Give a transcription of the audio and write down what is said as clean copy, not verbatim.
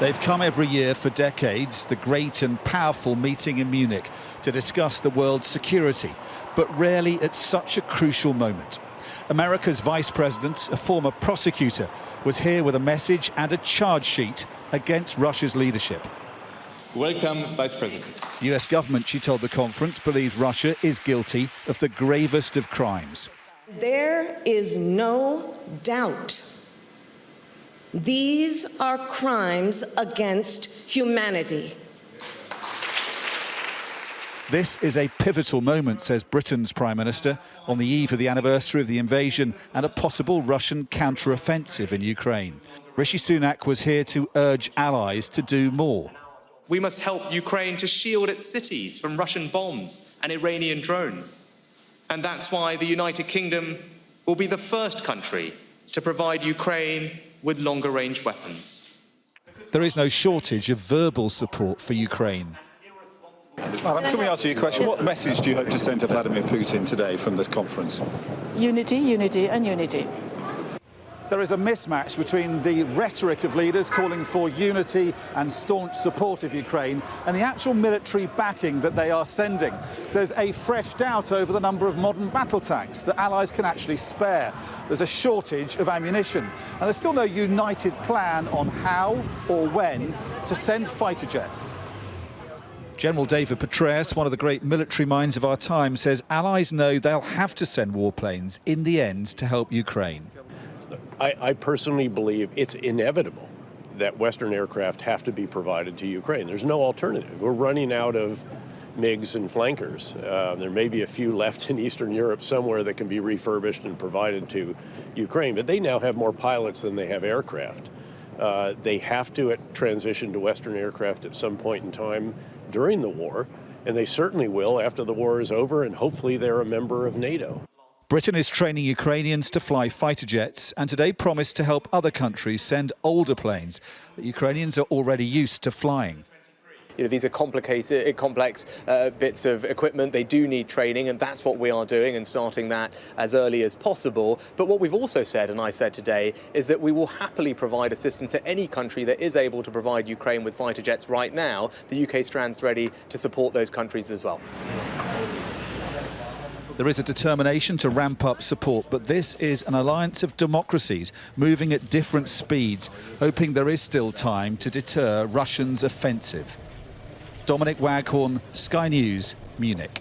They've come every year for decades, the great and powerful meeting in Munich to discuss the world's security, but rarely at such a crucial moment. America's vice president, a former prosecutor, was here with a message and a charge sheet against Russia's leadership. Welcome, Vice President. The US government, she told the conference, believes Russia is guilty of the gravest of crimes. There is no doubt. These are crimes against humanity. This is a pivotal moment, says Britain's Prime Minister, on the eve of the anniversary of the invasion and a possible Russian counter-offensive in Ukraine. Rishi Sunak was here to urge allies to do more. We must help Ukraine to shield its cities from Russian bombs and Iranian drones. And that's why the United Kingdom will be the first country to provide Ukraine with longer-range weapons. There is no shortage of verbal support for Ukraine. Madam, can we ask you a question? What message do you hope to send to Vladimir Putin today from this conference? Unity, unity and unity. There is a mismatch between the rhetoric of leaders calling for unity and staunch support of Ukraine and the actual military backing that they are sending. There's a fresh doubt over the number of modern battle tanks that allies can actually spare. There's a shortage of ammunition, and there's still no united plan on how or when to send fighter jets. General David Petraeus, one of the great military minds of our time, says allies know they'll have to send warplanes in the end to help Ukraine. I personally believe it's inevitable that Western aircraft have to be provided to Ukraine. There's no alternative. We're running out of MiGs and flankers. There may be a few left in Eastern Europe somewhere that can be refurbished and provided to Ukraine, but they now have more pilots than they have aircraft. They have to transition to Western aircraft at some point in time during the war, and they certainly will after the war is over, and hopefully they're a member of NATO. Britain is training Ukrainians to fly fighter jets and today promised to help other countries send older planes that Ukrainians are already used to flying. You know, these are complicated, complex bits of equipment. They do need training, and that's what we are doing and starting that as early as possible. But what we've also said, and I said today, is that we will happily provide assistance to any country that is able to provide Ukraine with fighter jets right now. The UK stands ready to support those countries as well. There is a determination to ramp up support, but this is an alliance of democracies moving at different speeds, hoping there is still time to deter Russians' offensive. Dominic Waghorn, Sky News, Munich.